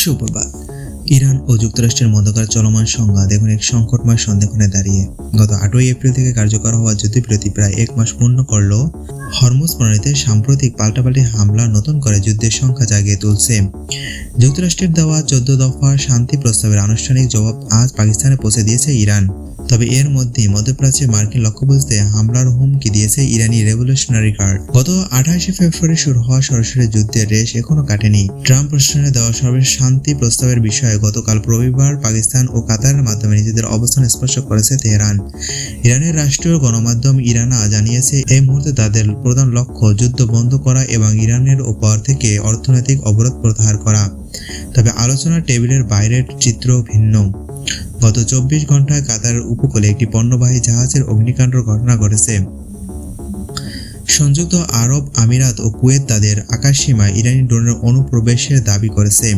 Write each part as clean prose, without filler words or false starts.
সুপ্রভাত। ইরান ও যুক্তরাষ্ট্রের মধ্যকার চলমান সংঘাত এখন এক সংকটময় সন্ধিক্ষণে দাঁড়িয়ে। গত 8ই এপ্রিল থেকে কার্যকর হওয়া যুদ্ধবিরতি প্রায় 1 মাস পূর্ণ করলেও হরমুজ প্রণালীতে সাম্প্রতিক পাল্টাপাল্টি হামলা নতুন করে যুদ্ধের সংখ্যা জাগিয়ে তুলছে। যুক্তরাষ্ট্রের দেওয়া 14 দফার শান্তি প্রস্তাবের আনুষ্ঠানিক জবাব আজ পাকিস্তানে পৌঁছে দিয়েছে ইরান। তবে এর মধ্যেই মধ্যপ্রাচ্যে মার্কিন লক্ষ্যবস্তুতে হামলার হুমকি দিয়েছে ইরানি রেভলিউশনারি গার্ড। গত 28 ফেব্রুয়ারি শুরু হওয়া সরাসরি যুদ্ধের রেশ এখনো কাটেনি। ট্রাম্প প্রশাসনে দেওয়া সর্বশেষ শান্তি প্রস্তাবের বিষয়ে গতকাল রবিবার পাকিস্তান ও কাতারের মাধ্যমে নিজেদের অবস্থান স্পষ্ট করেছে তেহরান। ইরানের রাষ্ট্রীয় গণমাধ্যম ইরানা জানিয়েছে এই মুহূর্তে তাদের প্রধান লক্ষ্য যুদ্ধ বন্ধ করা এবং ইরানের ওপর থেকে অর্থনৈতিক অবরোধ প্রত্যাহার করা। তবে আলোচনার টেবিলের বাইরের চিত্র ভিন্ন। গত 24 ঘন্টায় কাতারের উপকূলে একটি পণ্যবাহী জাহাজের অগ্নিকাণ্ডের ঘটনা ঘটেছে। সংযুক্ত আরব আমিরাত ও কুয়েত তাদের আকাশসীমায় ইরানি ড্রোনের অনুপ্রবেশের দাবি করেছে।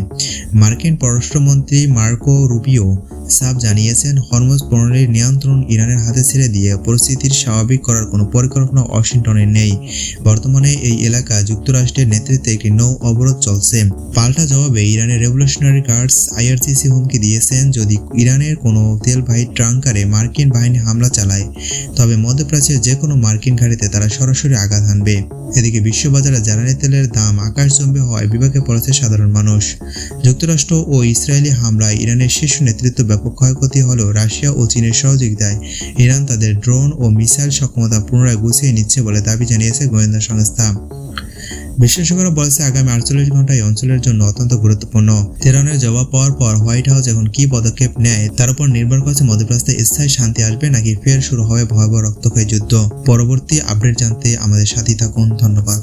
মার্কিন পররাষ্ট্রমন্ত্রী মার্কো রুবিও সাফ জানিয়েছেন, হরমুজ প্রণালীর নিয়ন্ত্রণ ইরানের হাতে ছেড়ে দিয়ে পরিস্থিতির স্বাভাবিক করার কোনো পরিকল্পনা ওয়াশিংটনের নেই। বর্তমানে এই এলাকা যুক্তরাষ্ট্রের নেতৃত্বে একটি নৌ অবরোধ চলছে। পাল্টা জবাবে ইরানের রেভলিউশনারি গার্ডস আইআরজিসি হুমকি দিয়েছেন, যদি ইরানের কোনো তেলবাহী ট্যাঙ্কারে মার্কিন বাহিনী হামলা চালায় তবে মধ্যপ্রাচ্যের যে কোনো মার্কিন ঘাঁটিতে তারা সরাসরি আঘাত হানবে। এদিকে বিশ্ববাজারে জ্বালানি তেলের দাম আকাশচুম্বী হওয়ায় বিপাকে পড়েছে সাধারণ মানুষ। যুক্তরাষ্ট্র ও ইসরায়েলি হামলায় ইরানের শীর্ষ নেতৃত্ব ব্যাপক ক্ষয়ক্ষতি হলেও রাশিয়া ও চীনের সহযোগিতায় ইরান তাদের ড্রোন ও মিসাইল সক্ষমতা পুনরায় গুছিয়ে নিচ্ছে বলে দাবি জানিয়েছে গোয়েন্দা সংস্থা। বিশেষজ্ঞরা বলেছে, আগামী 48 ঘন্টা এই অঞ্চলের জন্য অত্যন্ত গুরুত্বপূর্ণ। তেহরানের জবাব পাওয়ার পর হোয়াইট হাউস এখন কী পদক্ষেপ নেয় তার উপর নির্ভর করছে মধ্যপ্রাচ্যে স্থায়ী শান্তি আসবে নাকি ফের শুরু হবে ভয়াবহ রক্তক্ষয়ী যুদ্ধ। পরবর্তী আপডেট জানতে আমাদের সাথেই থাকুন। ধন্যবাদ।